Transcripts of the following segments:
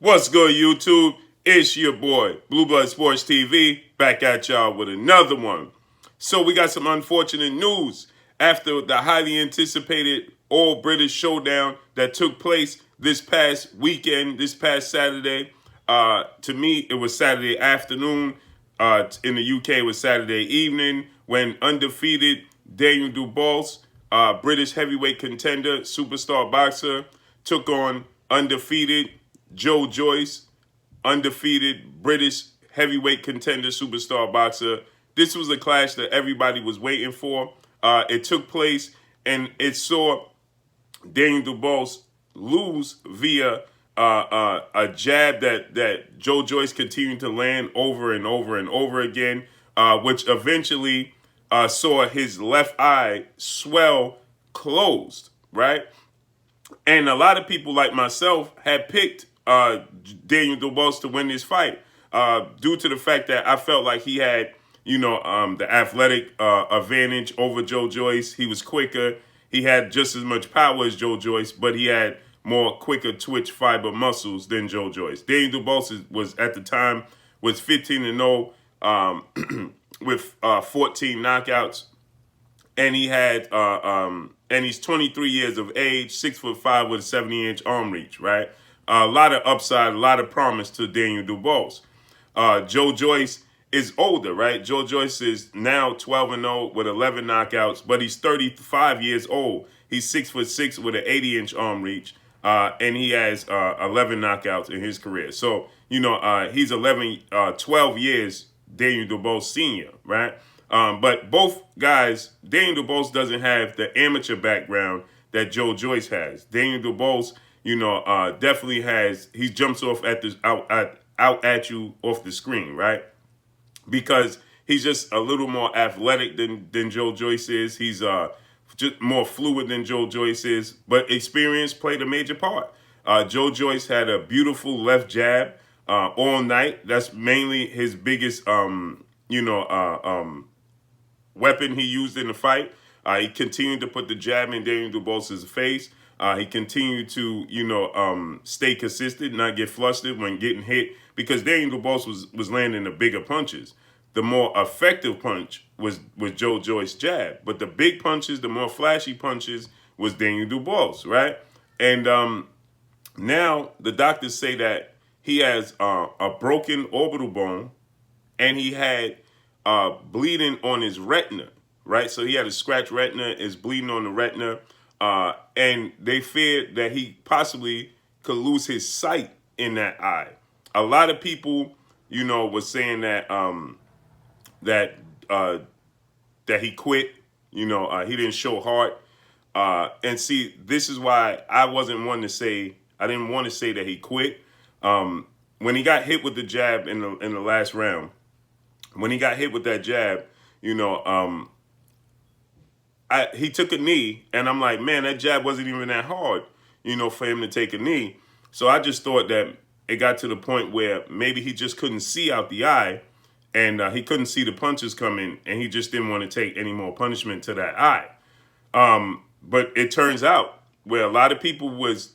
What's good, YouTube? It's your boy, Blue Blood Sports TV, back at y'all with another one. So we got some unfortunate news after the highly anticipated All-British showdown that took place this past weekend, this past Saturday. To me, it was Saturday afternoon. In the UK, it was Saturday evening when undefeated Daniel Dubois, British heavyweight contender, superstar boxer, took on undefeated Joyce, undefeated British heavyweight contender, superstar boxer. This was a clash that everybody was waiting for. It took place, and it saw Daniel Dubois lose via a jab that Joyce continued to land over and over and over again, which eventually saw his left eye swell closed, right? And a lot of people like myself had picked Daniel Dubois to win this fight due to the fact that I felt like he had, the athletic advantage over Joyce. He was quicker. He had just as much power as Joyce, but he had more quicker twitch fiber muscles than Joyce. Daniel Dubois was at the time was 15-0 with 14 knockouts, and he had and he's 23 years of age, 6'5" with a 70-inch arm reach, right? A lot of upside, a lot of promise to Daniel Dubois. Joyce is older, right? Joyce is now 12-0 with 11 knockouts, but he's 35 years old. He's 6'6" with an 80-inch arm reach, and he has 11 knockouts in his career. So, he's 12 years Daniel Dubois senior, right? But both guys, Daniel Dubois doesn't have the amateur background that Joyce has. Daniel Dubois, definitely has. He jumps off out at you off the screen, right? Because he's just a little more athletic than Joyce is. He's just more fluid than Joyce is. But experience played a major part. Joyce had a beautiful left jab all night. That's mainly his biggest, weapon he used in the fight. He continued to put the jab in Daniel Dubois' face. He continued to, stay consistent, not get flustered when getting hit, because Daniel Dubois was landing the bigger punches. The more effective punch was Joyce's jab, but the big punches, the more flashy punches, was Daniel Dubois, right? And now the doctors say that he has a broken orbital bone, and he had bleeding on his retina, right? So he had a scratched retina, is bleeding on the retina, and they feared that he possibly could lose his sight in that eye. A lot of people, was saying that that he quit. He didn't show heart. And see, this is why I didn't want to say that he quit. When he got hit with the jab in the last round, when he got hit with that jab, he took a knee, and I'm like, man, that jab wasn't even that hard, for him to take a knee. So I just thought that it got to the point where maybe he just couldn't see out the eye, and he couldn't see the punches coming, and he just didn't want to take any more punishment to that eye. But it turns out where a lot of people was,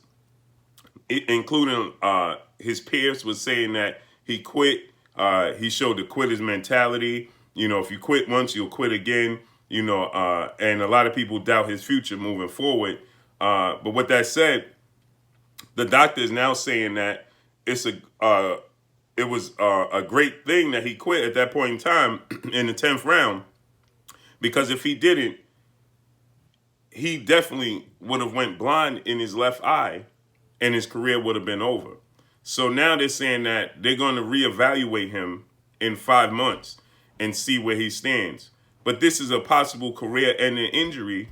including his peers, was saying that he quit. He showed the quitter's mentality. If you quit once, you'll quit again. And a lot of people doubt his future moving forward. But with that said, the doctor is now saying that it was a great thing that he quit at that point in time in the 10th round, because if he didn't, he definitely would have went blind in his left eye, and his career would have been over. So now they're saying that they're going to reevaluate him in 5 months and see where he stands. But this is a possible career-ending injury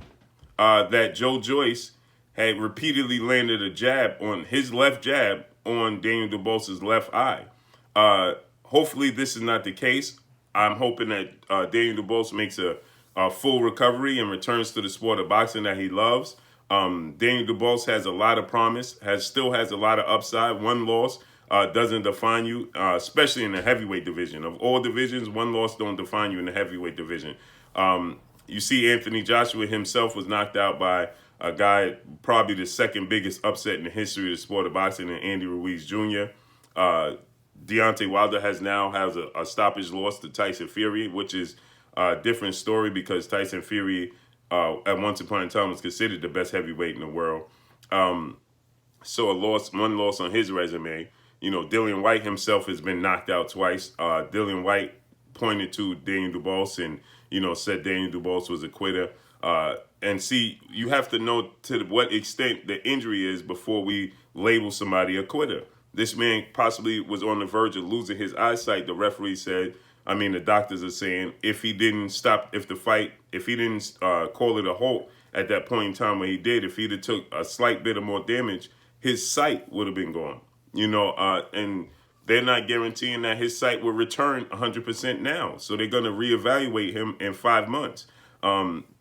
that Joyce had repeatedly landed a jab on his left jab on Daniel Dubois' left eye. Hopefully this is not the case. I'm hoping that Daniel Dubois makes a full recovery and returns to the sport of boxing that he loves. Daniel Dubois has a lot of promise, still has a lot of upside. One loss doesn't define you, especially in the heavyweight division. Of all divisions, one loss don't define you in the heavyweight division. You see Anthony Joshua himself was knocked out by a guy, probably the second biggest upset in the history of the sport of boxing, in Andy Ruiz Jr. Deontay Wilder has a stoppage loss to Tyson Fury, which is a different story because Tyson Fury at once upon a time was considered the best heavyweight in the world. So one loss on his resume. You know, Dillian White himself has been knocked out twice. Dillian White pointed to Daniel Dubois and, you know, said Daniel Dubois was a quitter. And see, you have to know to what extent the injury is before we label somebody a quitter. This man possibly was on the verge of losing his eyesight. The referee said, the doctors are saying if he didn't call it a halt at that point in time when he did, if he'd have took a slight bit of more damage, his sight would have been gone. You know, and they're not guaranteeing that his sight will return 100% now. So they're going to reevaluate him in 5 months.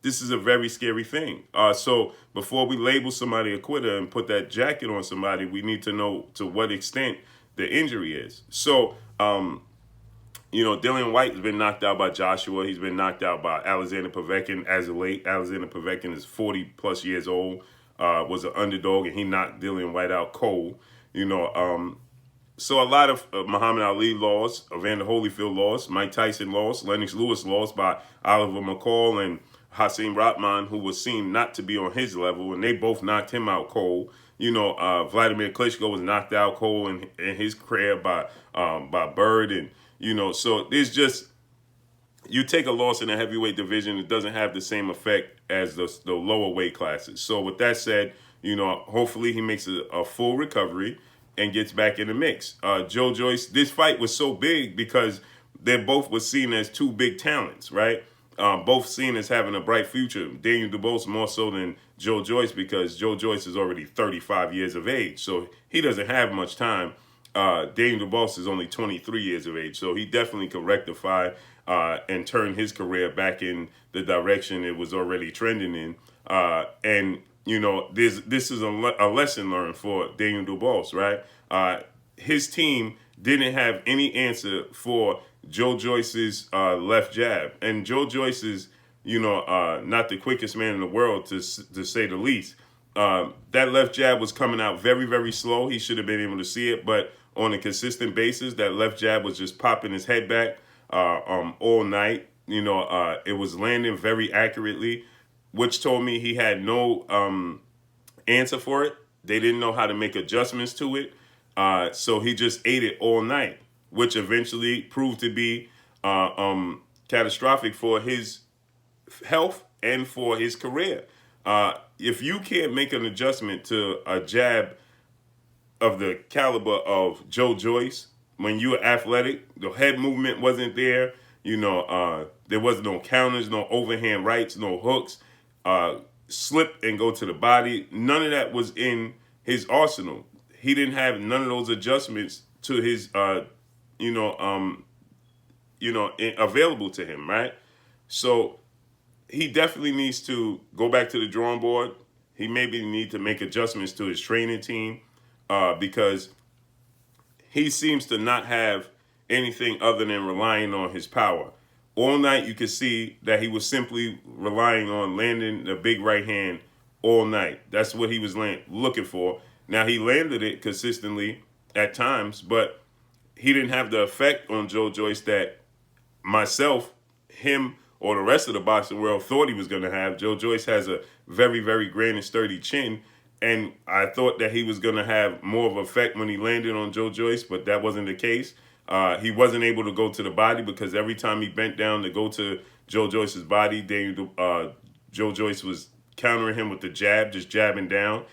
This is a very scary thing. So before we label somebody a quitter and put that jacket on somebody, we need to know to what extent the injury is. So, you know, Dillian White has been knocked out by Joshua. He's been knocked out by Alexander Povetkin as of late. Alexander Povetkin is 40 plus years old, was an underdog, and he knocked Dillian White out cold. You know, so a lot of Muhammad Ali lost, Evander Holyfield lost, Mike Tyson lost, Lennox Lewis lost by Oliver McCall and Hasim Rahman, who was seen not to be on his level, and they both knocked him out cold. You know, Vladimir Klitschko was knocked out cold in his career by Bird, and you know, so there's just, you take a loss in the heavyweight division, it doesn't have the same effect as the lower weight classes. So with that said, you know, hopefully he makes a full recovery and gets back in the mix. Joe Joyce, this fight was so big because they both were seen as two big talents, right? Both seen as having a bright future. Daniel Dubois more so than Joe Joyce because Joe Joyce is already 35 years of age, so he doesn't have much time. Daniel Dubois is only 23 years of age, so he definitely can rectify and turn his career back in the direction it was already trending in. And you know, this is a lesson learned for Daniel Dubois, right? His team didn't have any answer for Joe Joyce's left jab. And Joe Joyce is, you know, not the quickest man in the world, to say the least. That left jab was coming out very, very slow. He should have been able to see it, but on a consistent basis, that left jab was just popping his head back all night. You know, it was landing very accurately, which told me he had no answer for it. They didn't know how to make adjustments to it. So he just ate it all night, which eventually proved to be catastrophic for his health and for his career. If you can't make an adjustment to a jab of the caliber of Joe Joyce, when you were athletic, the head movement wasn't there. You know, there was no counters, no overhand rights, no hooks, slip and go to the body. None of that was in his arsenal. He didn't have none of those adjustments to his, available to him, right? So he definitely needs to go back to the drawing board. He maybe need to make adjustments to his training team because he seems to not have anything other than relying on his power. All night you could see that he was simply relying on landing the big right hand all night. That's what he was looking for. Now, he landed it consistently at times, but he didn't have the effect on Joe Joyce that myself, him, or the rest of the boxing world thought he was going to have. Joe Joyce has a very, very grand and sturdy chin, and I thought that he was going to have more of an effect when he landed on Joe Joyce, but that wasn't the case. He wasn't able to go to the body because every time he bent down to go to Joe Joyce's body, Joe Joyce was countering him with the jab, just jabbing down.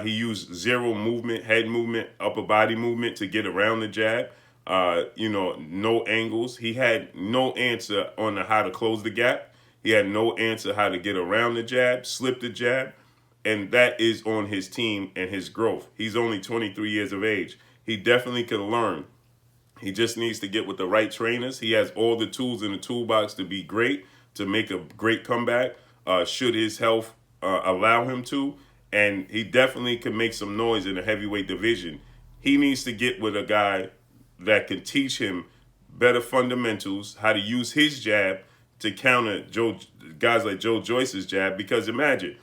He used zero movement, head movement, upper body movement to get around the jab. No angles. He had no answer on how to close the gap. He had no answer how to get around the jab, slip the jab. And that is on his team and his growth. He's only 23 years of age. He definitely can learn. He just needs to get with the right trainers. He has all the tools in the toolbox to be great, to make a great comeback, should his health allow him to. And he definitely can make some noise in the heavyweight division. He needs to get with a guy that can teach him better fundamentals, how to use his jab to counter guys like Joe Joyce's jab. Because imagine,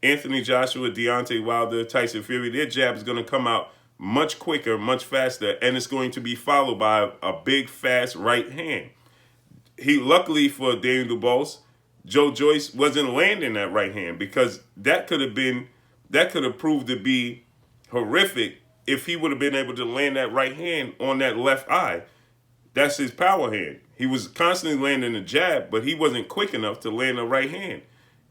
Anthony Joshua, Deontay Wilder, Tyson Fury, their jab is going to come out much quicker, much faster, and it's going to be followed by a big, fast right hand. Luckily for Daniel Dubois, Joyce wasn't landing that right hand, because that could have proved to be horrific if he would have been able to land that right hand on that left eye. That's his power hand. He was constantly landing a jab, but he wasn't quick enough to land a right hand.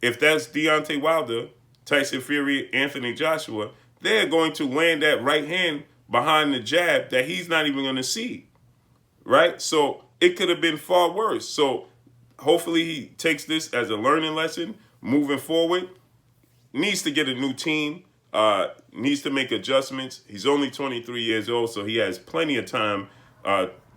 If that's Deontay Wilder, Tyson Fury, Anthony Joshua, they're going to land that right hand behind the jab that he's not even going to see, right? So it could have been far worse. So hopefully he takes this as a learning lesson moving forward. Needs to get a new team, needs to make adjustments. He's only 23 years old, so he has plenty of time.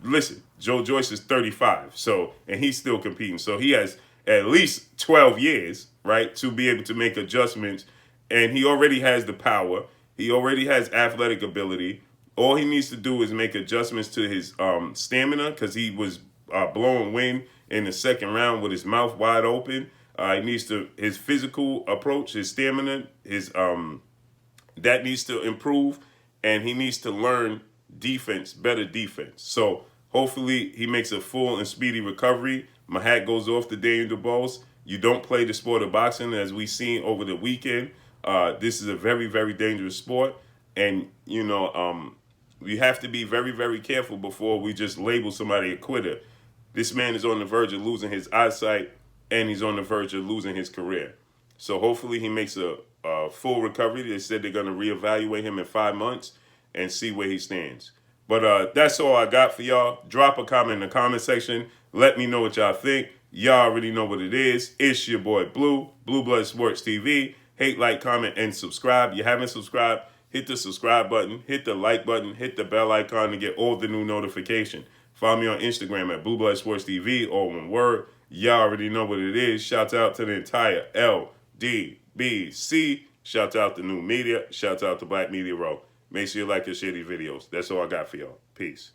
Listen, Joyce is 35, and he's still competing. So he has at least 12 years, right, to be able to make adjustments. And he already has the power. He already has athletic ability. All he needs to do is make adjustments to his stamina, because he was blowing wind in the second round with his mouth wide open. He needs to, his physical approach, his stamina, that needs to improve, and he needs to learn defense, better defense. So hopefully he makes a full and speedy recovery. My hat goes off to Daniel Dubois. You don't play the sport of boxing, as we seen over the weekend. This is a very, very dangerous sport, and we have to be very, very careful before we just label somebody a quitter. This man is on the verge of losing his eyesight, and he's on the verge of losing his career. So hopefully he makes a full recovery. They said they're going to reevaluate him in 5 months and see where he stands. But that's all I got for y'all. Drop a comment in the comment section. Let me know what y'all think. Y'all already know what it is. It's your boy Blue Blood Sports TV. Hate, like, comment, and subscribe. You haven't subscribed, hit the subscribe button, hit the like button, hit the bell icon to get all the new notification. Follow me on Instagram at Blue Blood Sports TV, all one word. Y'all already know what it is. Shout out to the entire LDBC. Shout out to New Media. Shout out to Black Media Row. Make sure you like and share these videos. That's all I got for y'all. Peace.